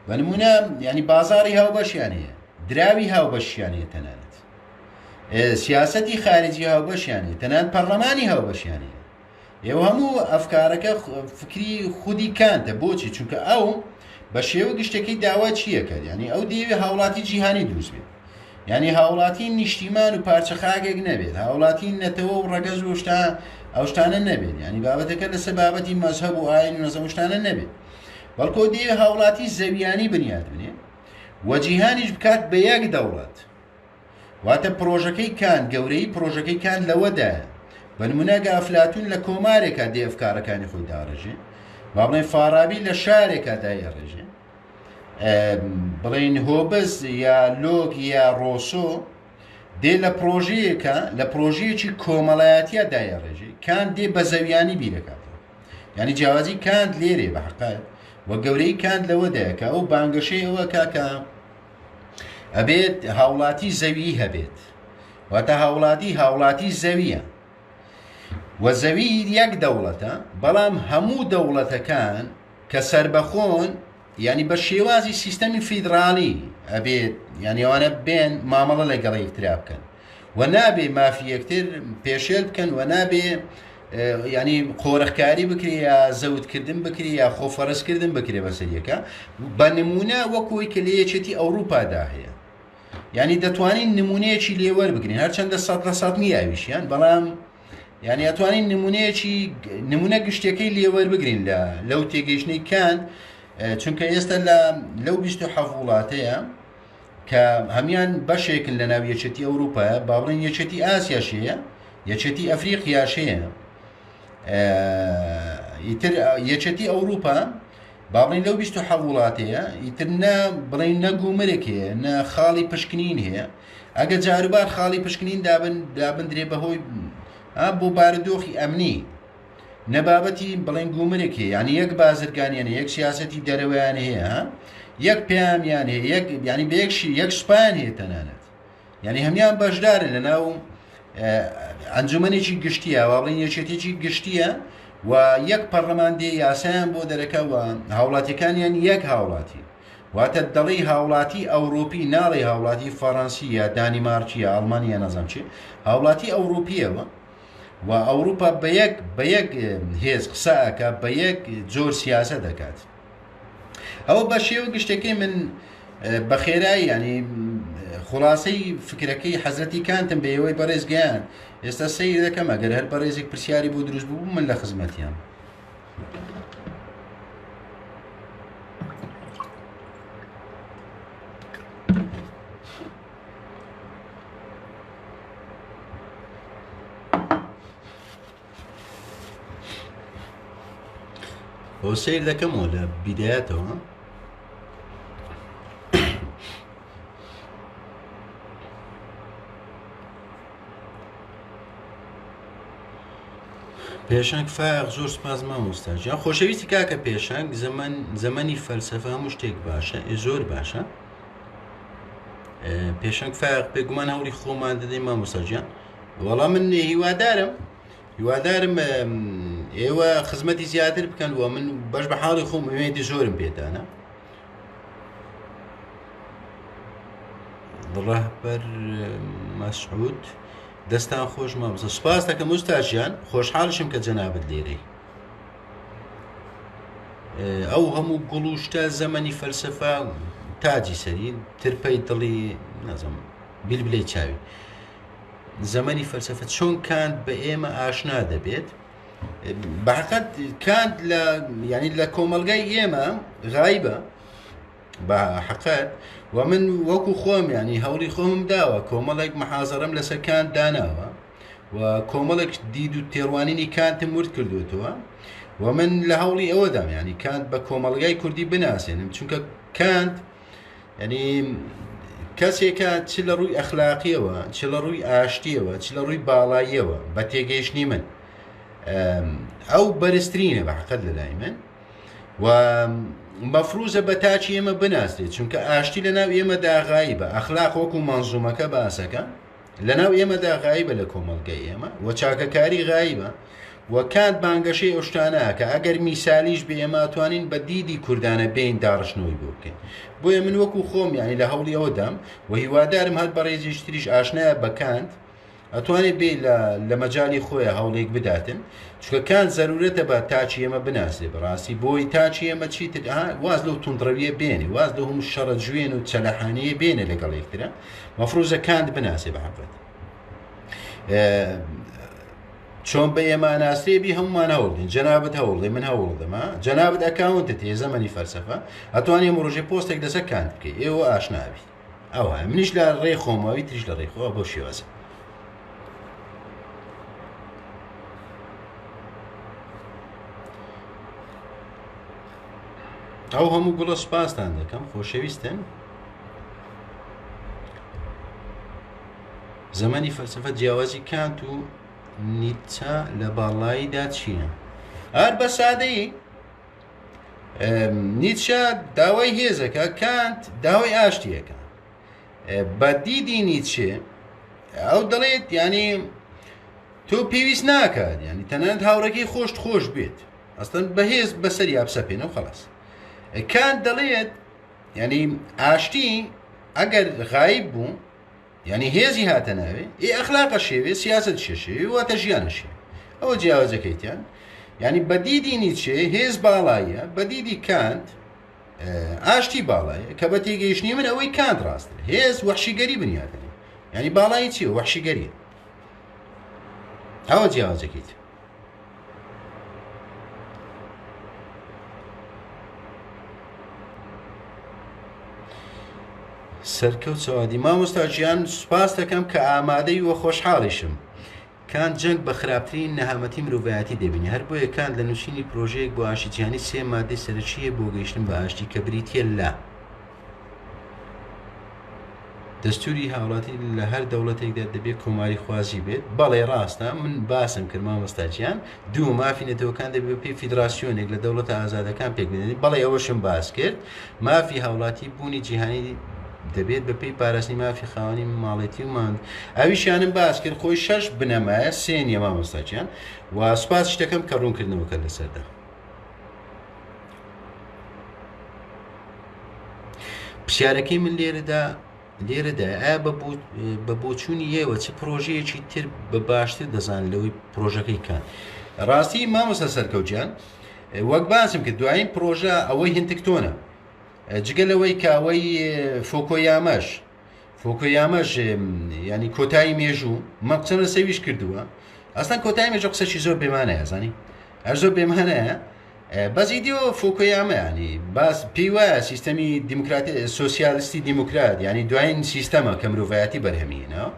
بە نمونە ینی بازاری هاوبەشیان هەیە دراوی هاوبەشیان هەیە تەنانەت سیاسەتی خارجی هاوبەشیان هەیە تەنانەت پەرلەمانی هاوبەشیان هەیە ئێوە هەموو ئەفکارەکە فکری خودی کانتە بۆچی چونکە ئەو بە شێوە گشتەکەی داوا چیە کرد ینی ئەو دەیەوێت هاوڵاتی جیهانی دروست بێت ینی هاوڵاتی نیشتیمان و پارچەخاگێک نەبێت هاوڵاتی نەتەوە و ڕەگەز و ئەو شتانە نەبێت ینی بابەتەکە لەسەر بابەتی مەزهەب و ئاین و نەزەم شتانە نەبێت بەڵکۆ دەیەوێت هاوڵاتی زەویانی بنیاد بنێ و جیهانیش بکات بە یەک دەوڵەت واتە پرۆژەکەی کان گەورەی پرۆژەکەی کان لەوەدایە بە نمونەگە ئەفلاتون لە کۆمارێکە دێ ئەفکارەکانی خۆی داڕێژێ با بڵێن فارابی لە شارێکە دایەڕێژێ بڵێن هۆبز یا لۆک یا ڕۆسۆ دێ لە پرۆژەیەکە لە پرۆژەیەکی کۆمەڵایەتیە دایەڕێژێ کان دێ بە زەویانی بیرەکاتەوە ینی جیاوازی کانت لێرێ بە حەقایەت وە گەورەی کانت لەوەدایە کە ئەو بانگەشەی ئەوە کاکە ئەبێت هاوڵاتی زەوی هەبێت واتە هاوڵاتی زەویە وە زەوی یەک دەوڵەتە بەڵام هەموو دەوڵەتەکان کە سربەخۆن ینی بە شێوازی سیستەمی فیدرالی ئەبێت ینی ئەوانە بێن مامەڵە لەگەڵ یەکترا بکەن و نابێ مافی یەکتر پێشێل بکەن و نابێ ینی قۆرەخکاری بکرێ یا زەوتکردن بکرێ یا خۆفەرزکردن بکرێ بەسەریەکە بە نمونە وەکۆی کە لە یەکێتی ئەوروپادا هەیە ینی دەتوانین نمونەیەکی لێوەربگرین هەرچەندە 100% نیاویشیان بەڵام ینی ئەتوانین نمونە گشتەکەی لێوەربگرین لەو تێگەیشتنەی کان چونکە ئێستا لەو 27 وڵاتەیە کە هەمان بەشێکن لە ناو یەکێتی ئەوروپایە با بڵێن یەکێتی ئاسیاشەیە یەکێتی ئەفریقیاشەیە ئیتر یەکێتی ئەوروپا با بڵێن لەو 27 وڵاتەیە ئیتر بڵێن نەگومرێک هەیە نە خاڵی پشکنین هەیە ئەگە جاروبار خاڵی پشکنین دابندرێ بەهۆی بۆ بارودۆخی ئەمنی نەبابەتی بڵێن گومرێک هەیە ینی یەک بازرگانیانە یەک سیاسەتی دەرەوەیان هەیە یەک پێیان هەیە ینی بە یەک سوپایان هەیە تەنانەت ینی هەمان بەشدارن لە ناو ئەنجومەنێکی گشتیە وا بڵێن یەکێتێکی گشتیە و یەک پەرلەماندێ یاسایان بۆ دەرەکەوە هاوڵاتیەکانیان یەک هاوڵاتی واتە دەڵی هاوڵاتی ئەوروپی ناڵێ هاوڵاتی فەڕەنسی یا دانیمارکی یا ئەڵمانیا نەزانم چی هاوڵاتی ئەوروپیەوە و ئەوروپا بە یەک هێز قسەکە بە یەک جۆر سیاسە دەکات ئەوە بە شێوە گشتەکەی من بە خێرایی ینی خلاصەی فکرەکەی حەزرەتی کانتم بە ئێوەی بەڕێزگەیان ئێستا سەیر دەکەم ئەگەر هەر بەڕێزێک پرسیاری بۆ دروست بوو من لە خزمەتیان بۆ سیر دەکەمەوە لە بیدایەتەوە پێشنگ فاق زۆر سپاس مامۆستاژیان خۆشەویستی کاکە پێشنگ زەمەنی فەلسەفە هەموو شتێک باشە زۆر باشە پێشنگ فاق پێگومان هەوری خۆمان دەدەین مامۆستاژیان وەڵام من هیوادارم ئێوە خزمەتی زیاتر بکەن وە من بەش بە حاڵی خۆم ئومێدی زۆرم پێتانە. ڕەهبەر مەسعود دەستان خۆش مامۆستا. سوپاس دەکەم ئوستاژیان، خۆشحاڵشم کە جەنابەت لێرەی. ئەو هەموو گوڵوشتە زەمەنی فەلسەفە تاجی سەری ترپەی دڵی نازم بیلبلەی چاوی زەمەنی فەلسەفە چۆن کانت بە ئێمە ئاشنا دەبێت. بەحقیقەت کانت ینی لە کۆمەلگای ئێمە غایبە بەحقیقەت و من وەکو خۆم ینی هەوڵی خۆمم داوە کۆمەڵێک مەحازەرەم لەسەر کانت داناوە و کۆمەڵێک دید و تێڕوانینی کانتم ورد کردوێتەوە و من لە هەوڵی ئەوەدام ینی کانت بە کۆمەڵگای کوردی بناسێنم چونکە کانت ینی کەسێکە چ لە ڕووی ئەخلاقیەوە چ لە ڕووی ئاشتیەوە چ لە ڕووی باڵاییەوە بە تێگەیشتنی من ئەو بەرزترینە بەحقیقەت لەلای من و مەفروزە بە تاچی ئێمە بناسرێت چونکە ئاشتی لەناو ئێمەدا غایبە. ئەخلاق وەکو مەنزومەکە باسەکە لەناو ئێمەدا غایبە لە کۆمەڵگەی ئێمە و چاکەکاری غایبە و کانت بانگەشەی ئەو شتانەیە کە ئەگەر میسالیش بێ ئێمە ئەتوانین بە دیدی کوردانە بین داڕشنەوەی بۆ بکەین. بۆیە من وەکو خۆم ینی لە هەوڵی ئەوەدام و هیوادارم هەر بەڕێزیش تریش ئاشنایە بە کانت ئەتوانێت بێ لە مەجای خۆیە هەوڵێک بداتن چونکە کانت زەرورەتە بە تاچی ئێمە بناسێ بەڕاستی بۆی تاچی ئێمە چیتر واز لەو توندڕەویە بێنی واز لە هەموو شەڕە جوێن و چەلەحانەیە بێنە لەگەڵ یەکترە مەفروزە کانت بناسێ بەحقیقەت. چۆن بە ئێمە ناسێبی هەمومان هەوڵدین جەنابەت هەوڵێ من هەوڵدەما جەنابەت ئەکاونتت هەیە زەمەنی فەلسەفە ئەتوانێ ڕۆژێ پۆستێک لەسەر کانت بکەی ئێوە ئاشنابی ئەوە منیش لە ڕێ خۆمەوەی تریش لە ڕێ خۆ بۆ شێوازە. ئەو هەموو گوڵە سوپاستان دەکەم خۆشەویستن. زەمەنی فەلسەفە جیاوازی کانت و نیچە لە باڵاییدا چییە؟ هەر بە سادەیی نیچە داوای هێزەکە کانت داوای ئاشتیەکە. بە دیدی نیچێ ئەو دەڵێت ینی تۆ پێویست ناکات ینی تەنانەت هاوڕێکی خۆشت خۆش بێت ئەستەن بەهێز بەسەری ئابسەپێنە و خەڵاس. کانت دەڵێت ینی ئاشتی ئەگەر غایب بوو ینی هێزی هاتە ناوێ ئەخلاقە شێوێ سیاست شێشێوی واتە ژیانە شێوێ ئەوە جیاوازەکەیتیان ینی بە دیدی نیچێ هێز باڵاییە بە دیدی کانت ئاشتی باڵایە کە بە تێگەیشتنی من ئەوەی کانت ڕاستە هێز وەحشیگەری بنیاتنی ینی باڵایی چیە وەحشیگەریە ئەوە جیاوازەکەیت. سەرکەوت سەوادی مامۆستاژیان سوپاس دەکەم کە ئامادەی وە خۆشحاڵیشم. کانت جەنگ بە خراپترین نەهامەتی مرۆڤایەتی دەبینی هەر بۆیە کانت لە نووسینی پرۆژەیەک بۆ ئاشتی جیهانی 3 مادەی سەرەکیە بۆ گەیشتن بە ئاشتی کە بریتیە لا دەستوری هاوڵاتی لە هەر دەوڵەتێکدا دەبێت کۆماری خوازی بێت. بەڵێ ڕاستە من باسم کرد مامۆستاژیان دوو مافی نەتەوەکان دەبێت پێی فیدراسیۆنێک لە دەوڵەتە ئازادەکان پێک بدەنی بەڵێ ئەوەشم باس کرد مافی هاوڵاتی بوونی جیهانی دەبێت بەپێی پاراستنی مافی خاوەنی ماڵێتی و ماند ئەویشیانم باس کرد خۆی 6 بنەمایە 3 نیە مامۆستاژیان و سوپاس شتەکەم کە ڕوونکردنەوەکە لەسەردا. پرسیارەکەی من لێرەدا ئایا بە بۆچوونی ئێوە چ پرۆژەیەکی تر بە باشتر دەزان لەوەی پرۆژەکەی کان. ڕاستی مامۆستا سەرکەوتیان وەک باسم کرد دوایین پرۆژە ئەوەی هینتکتۆنە جگەلەوەی کاوەی فۆکۆیامەش ینی کۆتایی مێژوو مەقچە لە سەویش کردووە ئەستان کۆتایی مێژە قسەشی زۆر بێمانەیە زانی ئەر زۆر بێمانەیە بەزی دیەوە فۆکۆیامە ینی باس پێی وایە سیستەمی دیموکراتی سۆسیالیستی دیموکرات ینی دوایین سیستەمە کە مرۆڤایەتی بەرهەمینەوە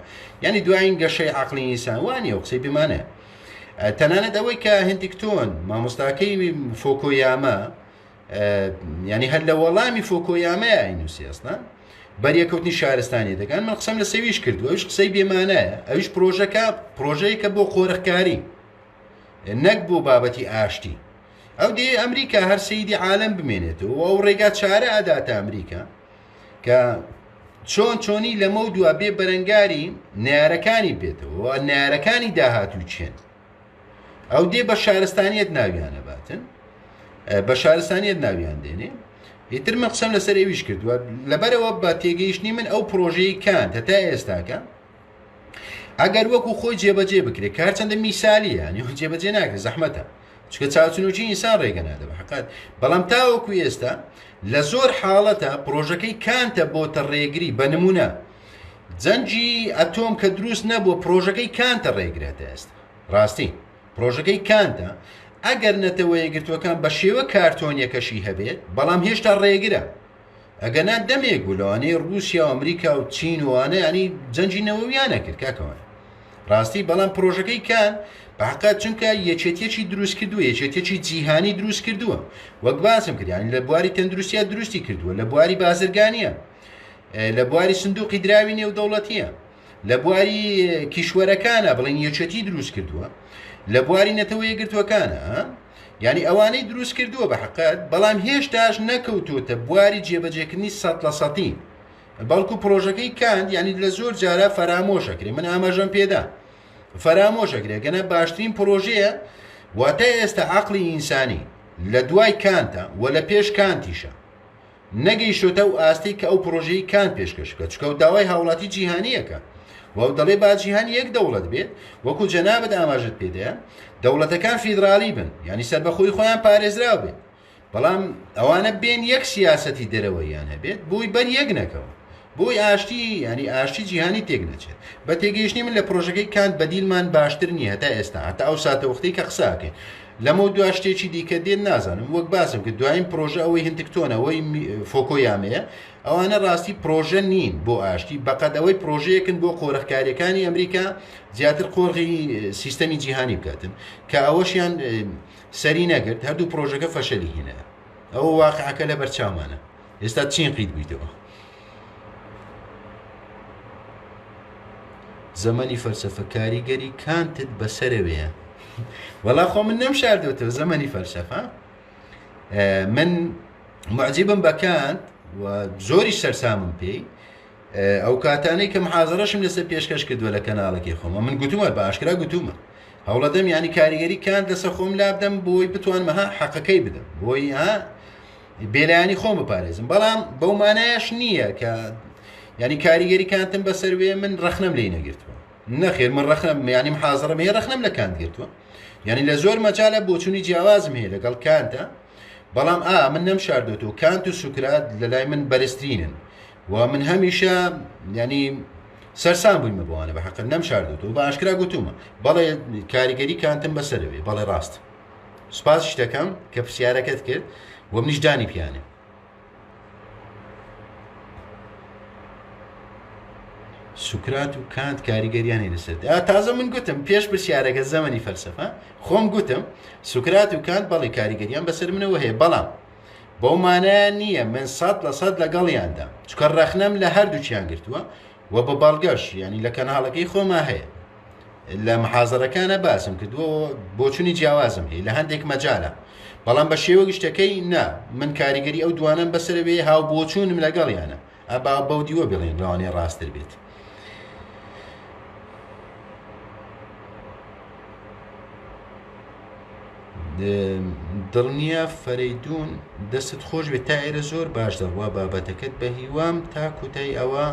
ینی دوایین گەشەی عەقڵی ئینسان وانە و قسەی بێمانەیە. تەنانەت ئەوەی کە هینتکتۆن مامۆستاکەی فۆکۆیامە ینی هەر لە وەڵامی فۆکۆیامەیە ئینوسی ئەستان بەریەکەوتنی شارستانی دەکەن من قسەم لە سەویش کردووە ئەوش قسەی بێمانەیە ئەوش پرۆژەیەکە بۆ خۆرەخکاری نەک بۆ بابەتی ئاشتی ئەو دێ ئەمریکا هەر سەیدی عالەم بمێنێتەوە و ئەو ڕێگا چارە ئەداتە ئەمریکا کە چۆنی لەمە و دووە بێ بەرەنگاری نارەکانی بێتەوە نارەکانی داهاتوو چێن ئەو دێ بە شارستانیت ناویانە باتن بە شارستانیت ناویان دێنێ ئیتر من قسەم لەسەر ئێویش کردووە لەبەرەوە بە تێگەیشتنی من ئەو پرۆژەی کانت هەتا ئێستاکە ئەگەر وەکو خۆی جێبەجێ بکرێت کار چەندە میسالیە ینی جێبەجێ ناکرێت زەحمەتە چکە چاوچنوکی ئینسان ڕێگە نادە بەحقات بەڵام تاوەکو ئێستا لە زۆر حاڵەتە پرۆژەکەی کانتە بۆتە ڕێگری بە نمونە جەنجی ئەتۆم کە دروست نەبووە پرۆژەکەی کانتە ڕێگرێتە ئێستا ڕاستی پرۆژەکەی کانتە ئەگەر نەتەوە یەکگرتوەکان بە شێوە کارتۆنیەکەشی هەبێت بەڵام هێشتا ڕێگرە ئەگەنا دەمێک بوولەوانەی رووسیا و ئەمریکا و چین وانە ینی جەنجی نەوەویانە کرد کاکەوان ڕاستی بەڵام پرۆژەکەی کان بەحقات چونکە یەکێتیەکی دروست کردووە یەکێتیەکی جیهانی دروست کردووە وەک باسم کردیانی لە بواری تەندروستیا دروستی کردووە لە بواری بازرگانیە لە بواری سندوقی دراوی نێودەوڵەتیە لە بواری کیشوەرەکانە بڵین یەکێتی دروست کردووە لە بواری نەتەوە یەکگرتوەکانە ینی ئەوانەی دروست کردووە بە حقات بەڵام هێشتاش نەکەوتوتە بواری جێبەجێکردنی 100% بەڵکو پرۆژەکەی کاند ینی لە زۆر جارە فەرامۆشەکرێ من ئاماژەم پێدا فەرامۆشەکرێ گەنە باشترین پرۆژەیە واتە ئێستا عەقڵی ئینسانی لە دوای کانتە و لە پێش کانتیشە نەگەیشتۆتە و ئاستی کە ئەو پرۆژەی کان پێشکەشکە چکە و داوای هاوڵاتی جیهانیەکە و دەڵێ با جیهانی یەک دەوڵەت بێت وەکو جەنابەت ئاماژت پێدەیە دەوڵەتەکان فیدرالی بن ینی سەر بەخۆی خۆیان پارێزراو بێت بەڵام ئەوانە بێن یەک سیاسەتی دەرەوەیان هەبێت بۆی بەر یەک نەکەوە بۆی ئاشتی ینی ئاشتی جیهانی تێک نەچێت بە تێگەیشتنی من لە پرۆژەکەی کانت بەدیلمان باشتر نییە هەتا ئێستا هەتا ئەو ساتەوەختی کە قساکەین لەمە دو شتێکی دیکە دێن نازانم وەک باسم کرد دوایین پرۆژە ئەوەی هەندێکتۆنە ئەوەی فۆکۆیامەیە ئەوانە ڕاستی پرۆژە نین بۆ ئاشتی بەقەت ئەوەی پرۆژەیەکن بۆ قۆرەخکاریەکانی ئەمریکا زیاتر قۆڕی سیستەمی جیهانی بکاتن کە ئەوەشیان سەری نەگرت هەردوو پرۆژەکە فەشەلی هینە ئەوە واقعەکە لە بەرچاومانە ئێستا چین قید بیتەوە زەمەنی فەلسەفە کاریگەری کانتت بەسەرەوەیە وەڵا خۆ من نەمشاردوێتەوە زەمەنی فەلسەفە من معجبم بە کانت و زۆریش سەرسامم پێی ئەو کاتانەی کە محازەرەشم لەسەر پێشکەش کردووە لە کەناڵێکی خۆمە من گوتومە بە ئاشکرا گوتومە هەوڵەدەم ینی کاریگەری کانت لەسەر خۆم لابدەم بۆی بتوانمەها حەقەکەی بدەم بۆی بێلایانی خۆم بپارێزم بەڵام بەو مانایەش نییە کە ینی کاریگەری کانتم بەسەروێ من ڕەخنەم لێی نەگرتووە نەخێر من ڕەخنەم ینی محازەرەم هەیە ڕەخنەم لە کانت گرتووە ینی لە زۆر مەجالە بۆچوونی جیاوازم هەیە لەگەڵ کانتە بەڵام من نەمشاردوێتەوە کانت و سوکرات لە لای من بەرزترینن و من هەمیشە ینی سەرسام بوویمە بۆوانە بە حەقت نەمشاردوێتەوە بە ئاشکرا گوتومە بەڵێ کاریگەری کانتم بەسەرەوێ بەڵێ ڕاست سوپاس شتەکەم کە پرسیارەکەت کرد و منیش دانی پیانێ سوکرات و کانت کاریگەریانی لەسەر تازە من گوتم پێش پرسیارەکە زەمەنی فەلسەفە خۆم گوتم سوکرات و کانت بەڵێ کاریگەریان بەسەر منەوە هەیە بەڵام بەو مانایە نییە من 100% لەگەڵیاندا چکە ڕەخنەم لە هەردووچیان گرتووە و بە بەڵگەش ینی لە کەناڵەکەی خۆما هەیە لە محازەرەکانە باسم کردووە بۆچوونی جیاوازم هەیە لە هەندێک مەجالە بەڵام بە شێوە گشتەکەی نا من کاریگەری ئەو دوانم بەسەرەوێ هاو بۆچوونم لەگەڵیانە ئەبا بەو دیوە بڵێن لەوانەیە ڕاستتر بێت دڵنییا فەرەیدون دەستت خۆش بێت تا ئێرە زۆر باش دەڕوا بابەتەکەت بە هیوام تا کوتای ئەوە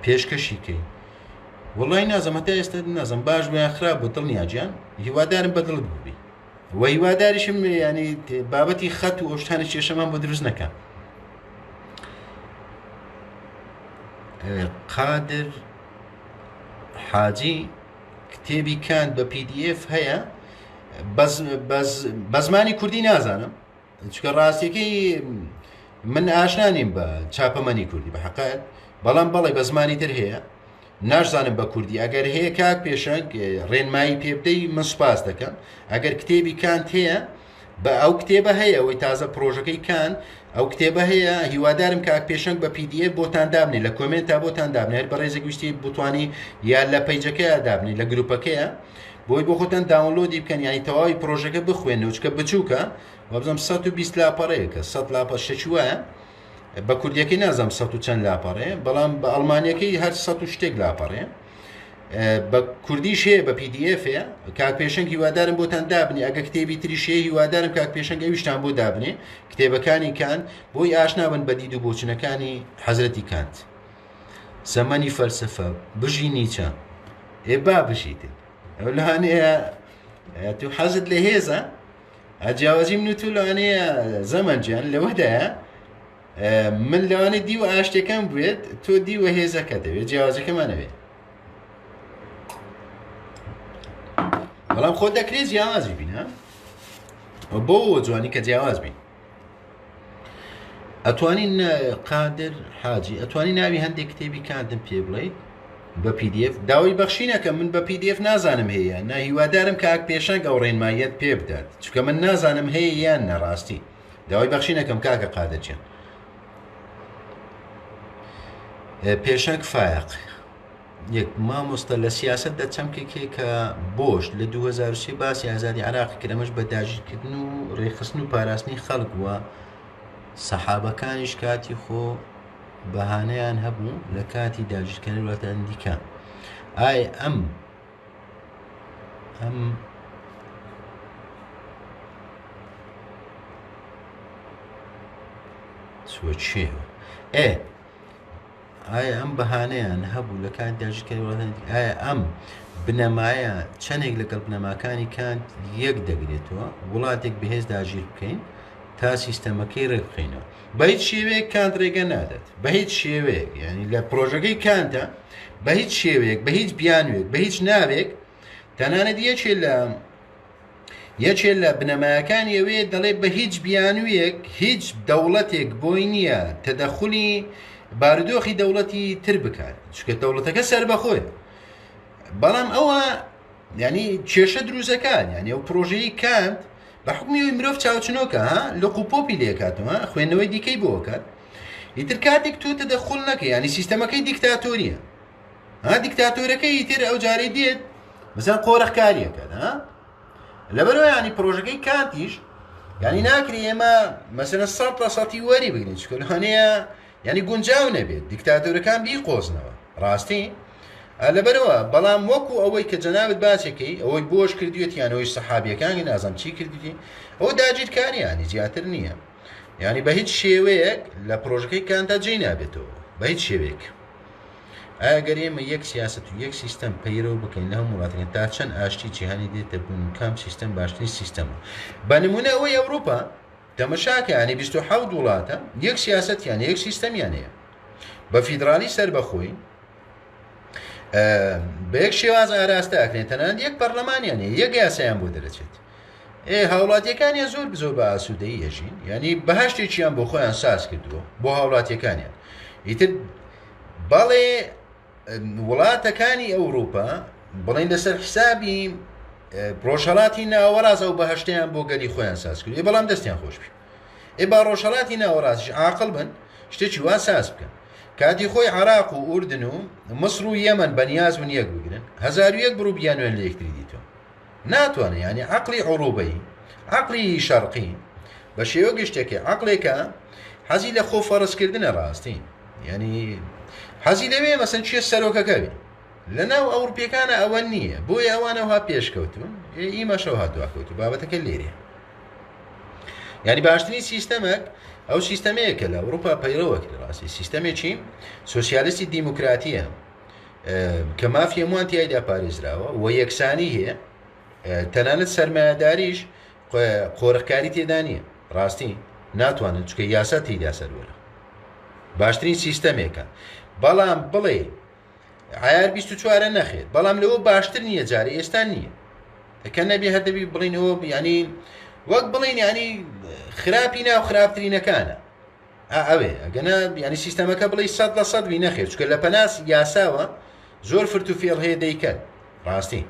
پێشکەشیکەی وڵی نازەم هەتا ئێستا نازم باش بە خراپ بۆ دڵنیا گیان هیوادارم بە دڵت بووبی و هیواداریشم ینی بابەتی خەت و ئەوشتانە کێشەمان بۆ دروست نەکەم قادر حاجی کتێبی کانت بە PDF هەیە بە زمانی کوردی نازانم چکە ڕاستیەکەی من ئاشنا نیم بە چاپەمەنی کوردی بە حەقیقەت بەڵام بەڵێ بە زمانی تر هەیە ناشزانم بە کوردی ئەگەر هەیە کاک پێشنگ ڕێنمایی پێ بدەی من سوپاس دەکەم ئەگەر کتێبی کانت هەیە بە ئەو کتێبە هەیە ئەوەی تازە پرۆژەکەی کانت ئەو کتێبە هەیە هیوادارم کاک پێشنگ بە PDF بۆتان دابنێ لە کۆمنتا بۆتان دابنێ هەر بە ڕێزێک ویستی بتوانی یا لە پەیجەکەیە دابنێ لە گروپەکەیە بۆی بۆ خۆتان داونلۆدی بکەن ینی تەواوی پرۆژەکە بخوێنەوە چکە بچووکە وەبزەم 120 لاپەڕەیە کە 100 لاپە شەچ وایە بە کوردیەکەی نازانم 100 و چەند لاپەڕەیە بەڵام بە ئەڵمانیەکەی هەر 100 و شتێک لاپەڕەیە بە کوردیش هەیە بە PDF کاک پێشەنگ هیوادارم بۆتان دابنێ ئەگە کتێبی تریش هەیە هیوادارم کاک پێشەنگ ئەویشتان بۆ دابنێ کتێبەکانی کانت بۆی ئاشنابن بە دید و بۆچنەکانی حەزرەتی کانت زەمانی فەلسەفە بژی نیچە با بژیتن ئەو لەوانەیە تو حەزت لە هێزە ئەجیاوازی من و تو لەوانەیە زەمەنجیان لەوەدایە من لەوانەیە دی و ئاشتەکەم بێت تۆ دی وە هێزەکە دەوێت جیاوازەکەمانەوێت بەڵام خۆ دەکرێت جیاوازی بین بۆ جوانی کە جیاواز بین ئەتوانین قادر حاجی ئەتوانی ناوی هەندێک کتێبی کاندم پێ بڵێیت بە PDF داوای بەخشینەکە من بە PDF نازانم هەیە نا هیوادارم کاک پێشەنگ ئەو ڕێنماییەت پێ بدات چونکە من نازانم هەیە یان نەڕاستی داوای بەخشینەکەم کاکە قادرجیان پێشەنگ فایق یەک مامۆستا لە سیاست دەچەمکێکێ کە بۆش لە 2003 باسی ئازادی عراقی کرد ئەمەش بە داژیرکردن و ڕێخستن و پاراستنی خەڵک وە سەحابەکانیش کاتی خۆ بەهانەیان هەبوو لە کاتی داژیرکردنی وڵاتانی دیکە ئایا ئەم چێوە ئایا ئەم بەهانەیان هەبوو لە کاتی داژیرکردنی وڵاتانی دیکە ئایا ئەم بنەمایە چەندێک لەگەڵ بنەماکانی کانت یەک دەگرێتەوە وڵاتێک بەهێز داژیر بکەین تا سیستەمەکەی ڕێبخینەوە بە هیچ شێوەیەک کانت ڕێگە نادات بە هیچ شێوەیەک یعنی لە پرۆژەکەی کانتە بە هیچ شێوەیەک بە هیچ بیانوێک بە هیچ ناوێک تەنانەت یەکێ لە بنەمایەکانی ئەوێ دەڵێ بە هیچ بیانویەک هیچ دەوڵەتێک بۆی نییە تەدەخولی بارودۆخی دەوڵەتی تر بکات چونکە دەوڵەتەکە سەر بەخۆی بەڵام ئەوە ینی کێشە دروستەکان یعنی ئەو پرۆژەی کانت بە حکمی مرۆڤ چاوچنۆکە لە قوپۆپی لێکاتەوە خوێندنەوەی دیکەی بۆکات ئیتر کاتێک تۆ تەدەخول نەکە ینی سیستەمەکەی دیکتاتۆریە دیکتاتۆرەکەی ئیتر ئەو جارەی دێت مثلا قۆرەخکاریەکەن لەبەرەوە ینی پرۆژەکەی کانتیش ینی ناکری ئێمە مەسەلەن 100% وەری بگرین چکە لەوانەیە ینی گونجاو نەبێت دیکتاتۆرەکان بیقۆزنەوە ڕاستی لەبەرەوە بەڵام وەکو ئەوەی کە جەنابەت باسێکی ئەوەی بۆش کردوێت یانەوەی سەحابیەکانی نازانم چی کردوێتی ئەوە داگیرکاریانی زیاتر نییە ینی بە هیچ شێوەیەک لە پرۆژەکەی کانتا جێی نابێتەوە بە هیچ شێوەیەک ئاگەر ئێمە یەک سیاست و یەک سیستەم پەیرەوە بکەین لە هەموو وڵاتەکان تا چەند ئاشتی جیهانی دێتە بوون کام سیستەم باشترین سیستەمە بە نمونە ئەوەی ئەوروپا تەمەشاکە ینی 27 وڵاتە یەک سیاست یان یەک سیستەمیان هەیە بە فیدرالی سەر بەخۆی بە یەک شێواز ئاراستە ئەکرێن تەنانەت یەک پەرلەمانیان هەیە یەک یاسایان بۆ دەرەچێت هاوڵاتیەکانیان زۆر زۆر بە ئاسوودەیی هەژین ینی بەهشتێکیان بۆ خۆیان ساز کردووە بۆ هاوڵاتیەکانیان ئیتر بەڵێ وڵاتەکانی ئەوروپا بڵین لەسەر حسابی ڕۆژهەڵاتی ناوەڕاز ئەو بەهشتیان بۆ گەلی خۆیان ساز کرد بەڵام دەستیان خۆش بێ با ڕۆژهەڵاتی ناوەڕاستیش عاقڵ بن شتێکی وا ساز بکەن کاتی خۆی عراق و ئوردن و مصر و یەمەن بەنیاز بن یەک بگرن 1001 بڕوو بیانوێن لە یەکتری دیتەوە ناتوانێت ینی عەقڵی عوروبەی عەقڵی شەرقی بە شێوە گشتێکی عەقڵێکە حەزی لە خۆ فەرزکردنە ڕاستی ینی حەزی لەوێ مەسەن چیە سەرۆکەکە بێ لەناو ئەوروپیەکانە ئەوە نییە بۆیە ئەوانەوە پێشکەوتون ئیمەشەو هاتوواکەوت و بابەتەکە لێرێ ینی باشترین سیستەمێک ئەو سیستەمەیە کە لە ئەوروپا پەیڕەوەکە ڕاستی سیستەمێکی سۆسیالیستی دیموکراتیە کە مافی هەمووان تیایدا پارێزراوە و یەکسانی هەیە تەنانەت سەرمایه‌داریش قۆرەخکاری تێدا نییە ڕاستی ناتوانن چکە یاسا تێیدا سەروەرە باشترین سیستەمێکە بەڵام بڵێ عیار 24 نەخێت بەڵام لەوە باشتر نییە جارێ ئێستا نییە ئەکە نەبێ هەردەبی بڵینەوە ینی وەک بڵین ینی خراپی ناو خراپترینەکانە ئەوێ ئەگەنە ینی سیستەمەکە بڵێ 100% وی نەخێت چکە لە پەناس یاساوە زۆر فرت و فێڵ هەیە دەیکەن ڕاستی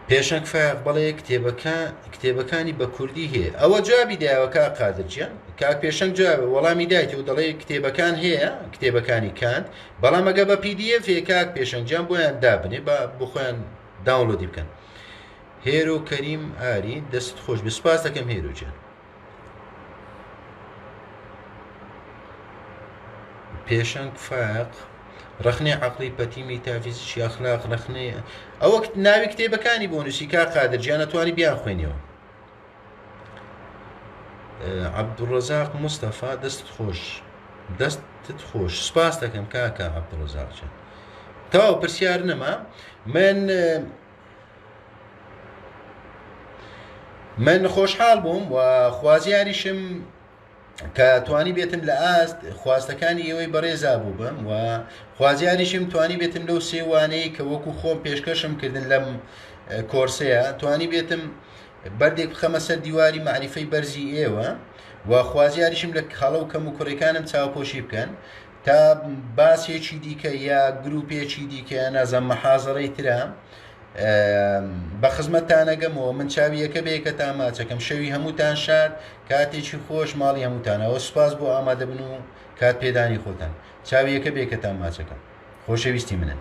پێشەنگ فایق بەڵێ کتێبەکانی بە کوردی هەیە ئەوە جوابی داوەکە قادرجیان کاک پێشەنگ جواب وەڵامی دایتی و دەڵێ کتێبەکان هەیە کتێبەکانی کاند بەڵام ئەگە بە PDF هەیە کاک پێشەنگیان بۆیان دابنێ بۆ خۆیان داونلۆدی بکەن هێرۆ کەریم ئاری دەست خۆش بێ سوپاس دەکەم هێرۆجیان پێشەنگ فەق ڕخنەی عەقڵی پەتی میتافیزیکی ئەخلاق ڕخنەی ئەوە ناوی کتێبەکانی بۆ نووسی کا قادر گیان نەتوانی بیان خوێنیەوە. عەبدوڕەزاق موستەفا دەستت خۆش سوپاس دەکەم کاکە عەبدوڕەزاق جان. تەواو پرسیار نەما من خۆشحاڵ بووم و خوازیاریشم کە توانی بێتم لە ئاست خواستەکانی ئێوەی بەڕێزا بوو بم و خوازیاریشم توانی بێتم لەو سێوانەی کە وەکو خۆم پێشکەشم کردن لەم کۆرسەیە توانی بێتم بەردێک بخەمە سەر دیواری معریفەی بەرزی ئێوە و خوازیاریشم لە خەڵە و کەم و کوڕەکانم چاوپۆشی بکەن تا باسێکی دیکە یا گروپێکی دیکە نازەم مەحازەڕەی ترە بە خزمەتتانەگەمەوە. من چاوی یەکە بەیەکە تاماچەکەم شەوی هەمووتان شاد کاتێکی خۆش ماڵی هەمووتانەوە سوپاس بۆ ئامادەبن و کات پێدانی خۆتان چاوی یەکە بەیەکە تاماچەکەم خۆشەویستی منن.